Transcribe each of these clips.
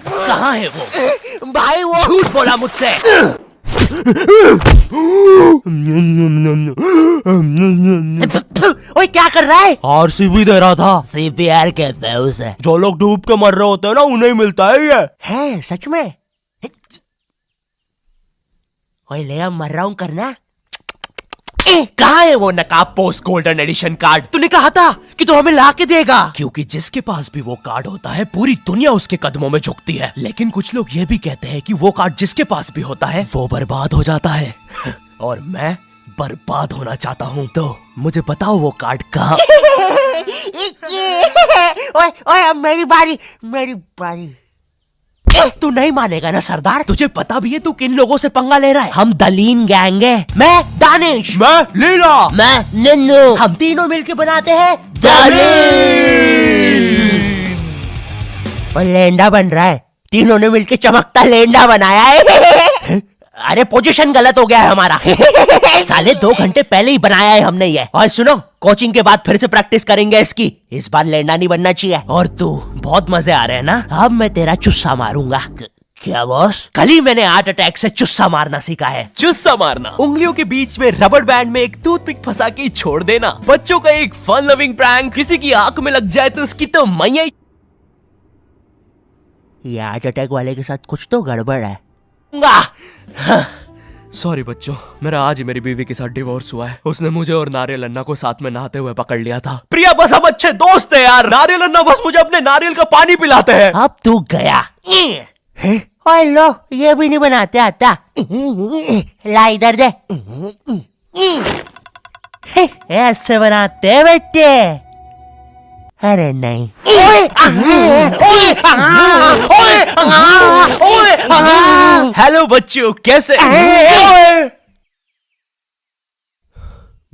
कहाँ है वो? भाई वो झूठ बोला मुझसे। ओए क्या कर रहा है? आरसीबी दे रहा था। CPR कहते हैं उसे। जो लोग डूब के मर रहे होते हैं ना, उन्हें ही मिलता है ये। है सच में? ओए ले अब मर रहा हूँ करना। कहाँ है वो नकाब पोस्ट गोल्डन एडिशन कार्ड? तूने कहा था कि तू हमें ला के देगा। क्योंकि जिसके पास भी वो कार्ड होता है, पूरी दुनिया उसके कदमों में झुकती है। लेकिन कुछ लोग ये भी कहते हैं कि वो कार्ड जिसके पास भी होता है, वो बर्बाद हो जाता है। और मैं बर्बाद होना चाहता हूँ, तो मुझे बताओ वो कार्ड कहाँ? ओए ओए अब मेरी बारी। तू नहीं मानेगा ना सरदार? तुझे पता भी है तू किन लोगों से पंगा ले रहा है? हम दलीन गैंग है। मैं दानिश, मैं लीला, मैं नन्नू, हम तीनों मिलके बनाते हैं और लेंडा बन रहा है। तीनों ने मिलके चमकता लेंडा बनाया है। अरे पोजीशन गलत हो गया है हमारा। साले 2 घंटे पहले ही बनाया है हमने ये। और सुनो, कोचिंग के बाद फिर से प्रैक्टिस करेंगे इसकी। इस बार लेंडा नहीं बनना चाहिए। और तू बहुत मजे आ रहे हैं ना? अब मैं तेरा चुस्सा मारूंगा। क्या बॉस? कल ही मैंने हार्ट अटैक से चुस्सा मारना सीखा है। चुस्सा मारना उंगलियों के बीच में रबर बैंड में एक टूथपिक फंसा के छोड़ देना। बच्चों का एक फन लविंग प्रैंक। किसी की आंख में लग जाए तो उसकी तो मैया। ये हार्ट अटैक वाले के साथ कुछ तो गड़बड़ है। सॉरी बच्चों, मेरा आज ही मेरी बीवी के साथ डिवोर्स हुआ है। उसने मुझे और नारियल अन्ना को साथ में नहाते हुए पकड़ लिया था। प्रिया बस हम अच्छे दोस्त हैं यार। नारियल अन्ना बस मुझे अपने नारियल का पानी पिलाते हैं। अब तू गया। ओए लो, ये भी नहीं बनाते आता। ला इधर दे। ऐसे बनाते हैं बेटे। अरे नहीं। हेलो बच्चों, कैसे?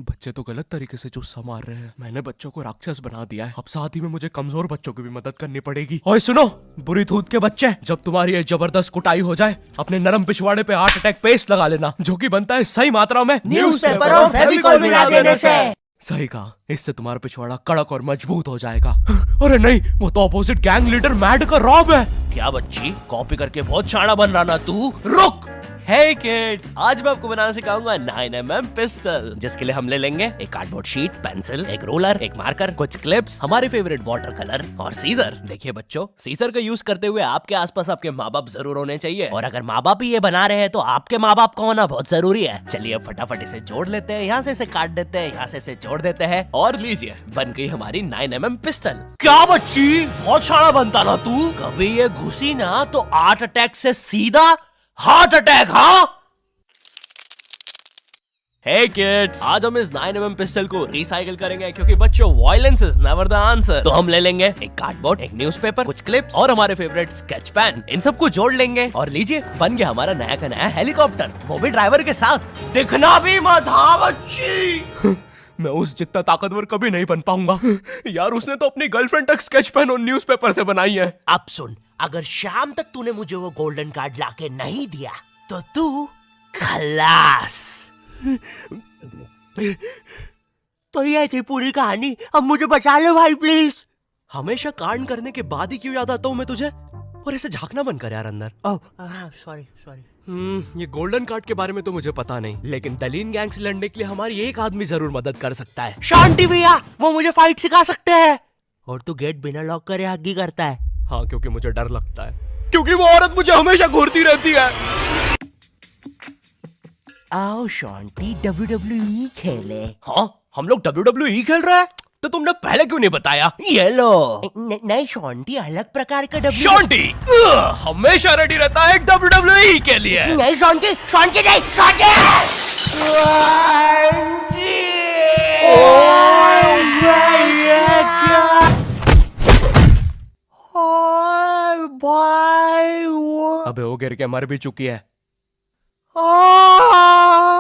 बच्चे तो गलत तरीके से चुस्सा मार रहे हैं। मैंने बच्चों को राक्षस बना दिया है। अब साथ ही में मुझे कमजोर बच्चों की भी मदद करनी पड़ेगी। और सुनो बुरी थूत के बच्चे, जब तुम्हारी ये जबरदस्त कुटाई हो जाए, अपने नरम पिछवाड़े पे हार्ट अटैक पेस्ट लगा लेना, जो कि बनता है सही मात्रा में न्यूज़पेपर और फेविकॉल मिला देने से। सही कहा, इससे तुम्हारा पिछवाड़ा कड़क और मजबूत हो जाएगा। अरे नहीं, वो तो अपोजिट गैंग लीडर मैड का रॉब है। क्या बच्ची, कॉपी करके बहुत शाना बन रहा ना तू? रुक। हे किड, आज मैं आपको बनाना सिखाऊंगा 9mm पिस्टल, जिसके लिए हम ले लेंगे एक कार्डबोर्ड शीट, पेंसिल, एक रोलर, एक मार्कर, कुछ क्लिप्स, हमारे फेवरेट वाटर कलर और सीजर। देखिए बच्चों, सीजर का यूज करते हुए आपके आसपास आपके माँ बाप जरूर होने चाहिए। और अगर माँ बाप ही ये बना रहे हैं तो आपके माँ बाप का होना बहुत जरूरी है। चलिए अब फटाफट इसे जोड़ लेते हैं। यहाँ से इसे काट देते हैं, यहाँ से इसे जोड़ देते हैं और लीजिए, बन गई हमारी 9mm पिस्टल। क्या बच्ची, बहुत शाना बनता ना तू? कभी ये घुसी ना तो हार्ट अटैक से सीधा हार्ट अटैक। हाँ हे किड्स, आज हम इस 9mm पिस्टल को रिसाइकिल करेंगे, क्योंकि बच्चों violence is never the answer. तो हम ले लेंगे एक कार्डबोर्ड, एक न्यूज़पेपर, कुछ क्लिप्स और हमारे फेवरेट स्केच पेन। इन सबको जोड़ लेंगे और लीजिए, बन गया हमारा नया का नया हेलीकॉप्टर, वो भी ड्राइवर के साथ। दिखना भी मत। हाँ बच्ची। मैं उस जितना ताकतवर कभी नहीं बन पाऊंगा यार। उसने तो अपनी गर्लफ्रेंड तक स्केच पेन और न्यूज़पेपर से बनाई है। अब सुन, अगर शाम तक तूने मुझे वो गोल्डन कार्ड लाके नहीं दिया तो तू खलास। तो ये थी पूरी कहानी। अब मुझे बचा लो भाई प्लीज। हमेशा कांड करने के बाद ही क्यों याद आता हूँ मैं तुझे? और ऐसे झांकना बंद कर यार अंदर। Oh sorry. ये गोल्डन कार्ड के बारे में तो मुझे पता नहीं, लेकिन दलीन गैंग से लड़ने के लिए हमारी एक आदमी जरूर मदद कर सकता है। शांति भैया, वो मुझे फाइट सिखा सकते हैं। और तू गेट बिना लॉक करे हग्गी करता है। हाँ, क्योंकि मुझे डर लगता है, क्योंकि वो औरत मुझे हमेशा घूरती रहती है। आओ शांति, WWE खेले। हाँ, हम लोग WWE खेल रहे हैं? तो तुमने पहले क्यों नहीं बताया? ये लो। नहीं शांति, अलग प्रकार का शांति हमेशा रेडी रहता है WWE के लिए। नहीं शांति नहीं शांति। अबे वो गिर के मर भी चुकी है।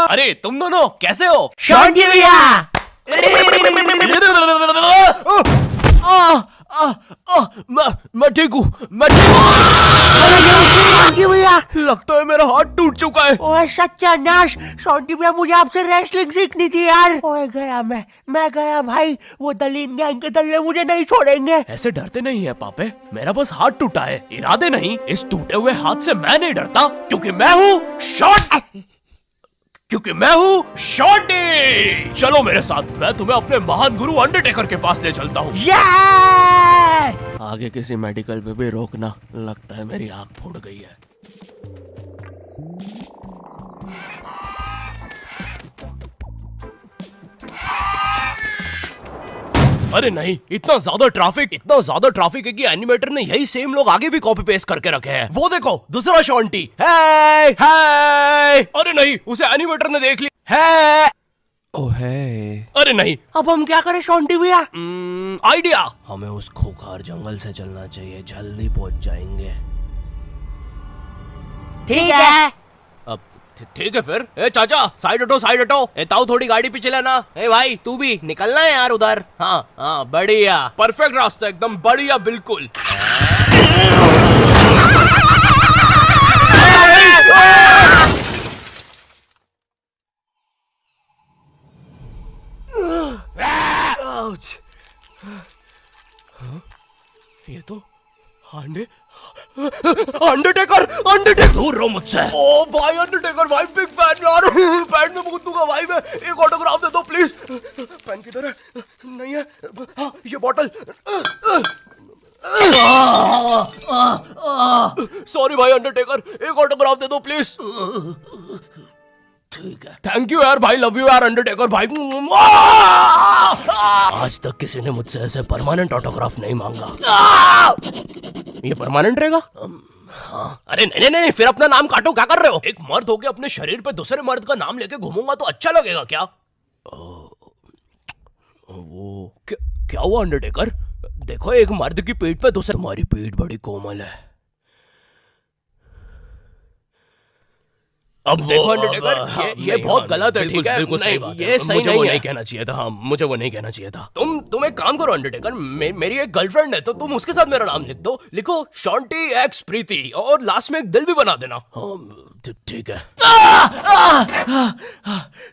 अरे तुम दोनों कैसे हो? शांति भैया। मैं ठीक हूँ, मैं ठीक हूँ। शॉन्टी भैया, लगता है मेरा हाथ टूट चुका है। ओए सत्यानाश, शॉन्टी भैया मुझे आपसे रेसलिंग सीखनी थी यार। ओए गया मैं गया भाई, वो दलीन गैंग के दल्ले मुझे नहीं छोड़ेंगे। ऐसे डरते नहीं है पापे, मेरा बस हाथ टूटा है, इरादे नहीं। इस टूटे हुए हाथ से मैं नहीं डरता, क्योंकि मैं हूँ शॉन्टी। चलो मेरे साथ, मैं तुम्हें अपने महान गुरु अंडरटेकर के पास ले चलता हूँ। आगे किसी मेडिकल पे भी रोकना, लगता है मेरी आंख फूट गई है। अरे नहीं, इतना ज्यादा ट्रैफिक है कि एनिमेटर ने यही सेम लोग आगे भी कॉपी पेस्ट करके रखे हैं। वो देखो, दूसरा शॉन्टी। हे अरे नहीं, उसे एनिमेटर ने देख लिया है। ओह है। अरे नहीं, अब हम क्या करें शॉन्टी भैया? आइडिया, हमें उस खोखार जंगल से चलना चाहिए, जल्दी पहुंच जाएंगे। ठीक है। अब ठीक है फिर। ए चाचा, साइड हटो। ए ताऊ, थोड़ी गाड़ी पीछे लेना। ए भाई, तू भी निकलना है यार उधर। हाँ, बढ़िया, परफेक्ट रास्ता, एकदम बढ़िया, बिल्कुल। ये तो अंडरटेकर दूर रहो मुझसे। ओ भाई अंडरटेकर भाई, बिग फैन यार। पैंट में मूत दूंगा भाई मैं। एक ऑटोग्राफ दे दो प्लीज। पेन किधर है? नहीं है। हाँ, ये बॉटल। सॉरी भाई अंडरटेकर, एक ऑटोग्राफ दे दो प्लीज। ठीक है, थैंक यू यार भाई, लव यू यार अंडरटेकर भाई। आज तक किसी ने मुझसे ऐसे परमानेंट ऑटोग्राफ नहीं मांगा। ये परमानेंट रहेगा? हाँ। अरे नहीं, फिर अपना नाम काटो, क्या कर रहे हो? एक मर्द होके अपने शरीर पे दूसरे मर्द का नाम लेके घूमूंगा तो अच्छा लगेगा क्या? वो क्या हुआ अंडरटेकर? देखो, एक मर्द की पीठ पे दूसरे। तुम्हारी पीठ बड़ी कोमल है। अब देखो अंडरटेकर, ये बहुत गलत है, ठीक है? बिल्कुल सही बात है। ये सही मुझे वो नहीं कहना चाहिए था। हाँ, मुझे वो नहीं कहना चाहिए था। तुम एक काम करो अंडरटेकर, मेरी एक गर्लफ्रेंड है, तो तुम उसके साथ मेरा नाम लिख दो। लिखो शॉन्टी एक्स प्रीति, और लास्ट में एक दिल भी बना देना। ठीक है।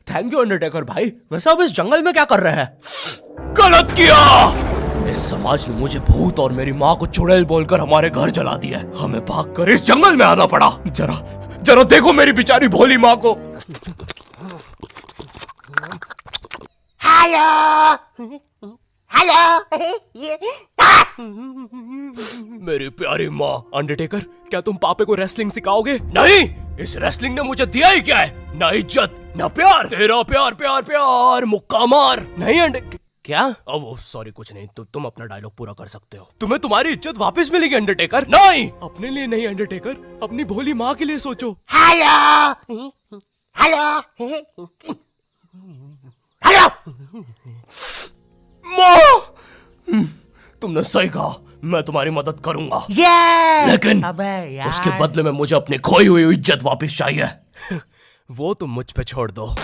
थैंक यू अंडरटेकर भाई। वैसे अब इस जंगल में क्या कर रहे हैं? गलत किया। इस समाज ने मुझे भूत और मेरी माँ को चुड़ैल बोलकर हमारे घर जला दिया। हमें भागकर इस जंगल में आना पड़ा। जरा देखो मेरी बेचारी भोली माँ को। हेलो। मेरी प्यारी माँ। अंडरटेकर, क्या तुम पापे को रेसलिंग सिखाओगे? नहीं, इस रेसलिंग ने मुझे दिया ही क्या है? ना इज्जत, ना प्यार। तेरा प्यार मुक्का मार। नहीं क्या? वो सॉरी, कुछ नहीं। तुम अपना डायलॉग पूरा कर सकते हो। तुम्हें तुम्हारी इज्जत वापस मिलेगी अंडरटेकर। नहीं, अपने लिए नहीं अंडरटेकर, अपनी भोली माँ के लिए सोचो। हेलो। माँ, तुमने सही कहा, मैं तुम्हारी मदद करूंगा। लेकिन अबे यार, उसके बदले में मुझे अपनी खोई हुई इज्जत वापस चाहिए। वो तुम मुझ पे छोड़ दो।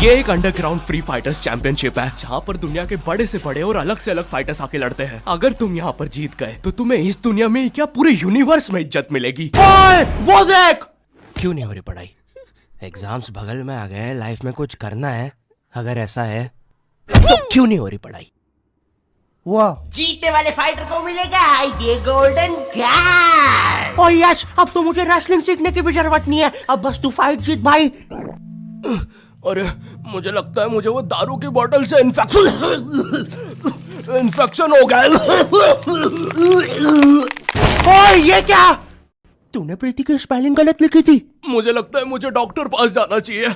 ये एक अंडरग्राउंड फ्री फाइटर्स चैंपियनशिप है, जहाँ पर दुनिया के बड़े से बड़े और अलग से अलग फाइटर्स आके लड़ते हैं। अगर तुम यहाँ पर जीत गए तो तुम्हें इस दुनिया में क्या, पूरे यूनिवर्स में इज्जत मिलेगी। ओए, वो देख। क्यों नहीं हो रही पढ़ाई? एग्जाम्स बगल में आ गए, लाइफ में कुछ करना है। अगर ऐसा है तो क्यों नहीं हो रही पढ़ाई? वो जीतने वाले फाइटर को मिलेगा ये गोल्डन कार्ड। और यस, अब तो मुझे रेसलिंग सीखने की भी जरूरत नहीं है, अब बस तू फाइट जीत भाई। अरे मुझे लगता है मुझे वो दारू की बोतल से इन्फेक्शन हो गया। ओए ये क्या? तूने प्रीति की स्पेलिंग गलत लिखी थी। मुझे लगता है मुझे डॉक्टर पास जाना चाहिए।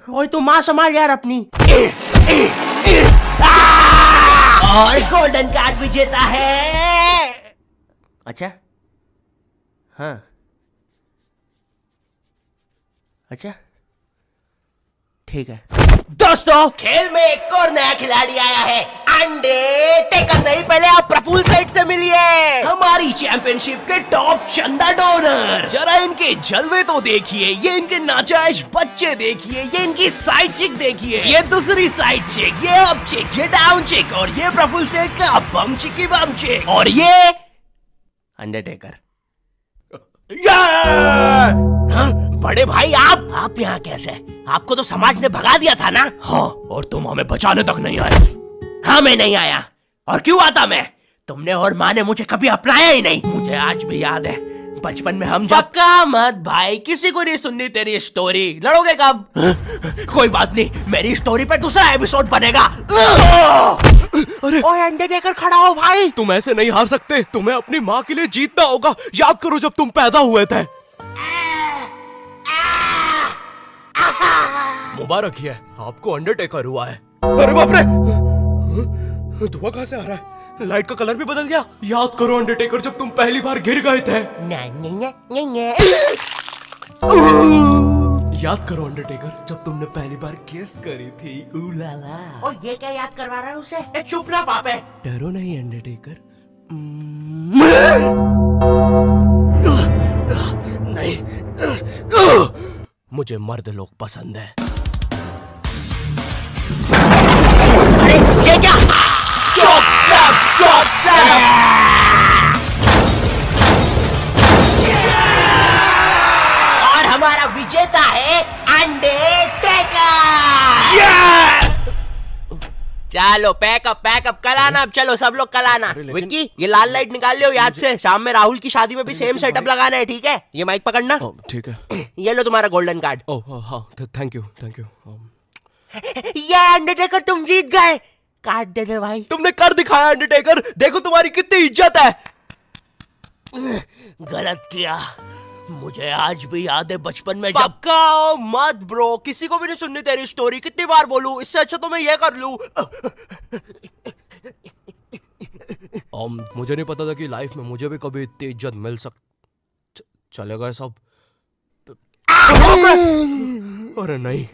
ओए तू माँ संभाल यार अपनी। और गोल्डन कार्ड विजेता है। अच्छा, हाँ, अच्छा, ठीक है। दोस्तों, खेल में एक और नया खिलाड़ी आया है। अंडरटेकर नहीं, पहले आप प्रफुल्ल सेठ से मिलिए, हमारी चैंपियनशिप के टॉप चंदा डोनर। जरा इनके जलवे तो देखिए, ये इनके नाजायज बच्चे देखिए, ये इनकी साइड चिक देखिए, ये दूसरी साइड चिक, ये अप चिक, ये डाउन चिक, और ये प्रफुल्ल सेठ का बम चिकी बम चिक, और ये अंडरटेकर। हाँ, बड़े भाई आप यहाँ कैसे? आपको तो समाज ने भगा दिया था ना? हाँ, और तुम हमें बचाने तक नहीं आए। हाँ, मैं नहीं आया। और क्यों आता मैं? तुमने और माँ ने मुझे कभी अपनाया ही नहीं। मुझे आज भी याद है, बचपन में हम जब... पक्का मत भाई, किसी को नहीं सुननी तेरी स्टोरी। लड़ोगे कब? कोई बात नहीं, मेरी स्टोरी पे दूसरा एपिसोड बनेगा। अरे ओए अंडरटेकर, खड़ा हो भाई। तुम ऐसे नहीं हार सकते, तुम्हें अपनी माँ के लिए जीतना होगा। याद करो जब तुम पैदा हुए थे। मुबारक है, आपको अंडरटेकर हुआ है। अरे बाप रे, धुआं कहां से आ रहा है? लाइट का कलर भी बदल गया। याद करो अंडरटेकर, जब तुम पहली बार गिर गए थे। याद करो अंडरटेकर, जब तुमने पहली बार किस करी थी। उलाला। ओ ये क्या याद करवा रहा है उसे? चुप ना पापे। डरो नहीं अंडरटेकर। नहीं, मुझे मर्द लोग पसंद है। अरे ये क्या? और हमारा विजेता है अंडरटेकर। चलो पैकअप कल आना। अब चलो सब लोग कल आना। विक्की, ये लाल लाइट निकाल लियो याद से। शाम में राहुल की शादी में भी सेम सेटअप लगाना है, ठीक है? ये माइक पकड़ना। ठीक है। ये लो तुम्हारा गोल्डन कार्ड। ओह हाँ, थैंक यू। ये अंडरटेकर, तुम जीत गए। कार्ड दे दे भाई। तुमने कर दिखाया अंडरटेकर, देखो तुम्हारी कितनी इज्जत है। गलत किया, मुझे आज भी याद है बचपन में जब... पक्का मत ब्रो, किसी को भी नहीं सुननी तेरी स्टोरी। कितनी बार बोलूं, इससे अच्छा तो मैं ये कर लूं। मुझे नहीं पता था कि लाइफ में मुझे भी कभी इतनी इज्जत मिल चले गए सब। अरे नहीं,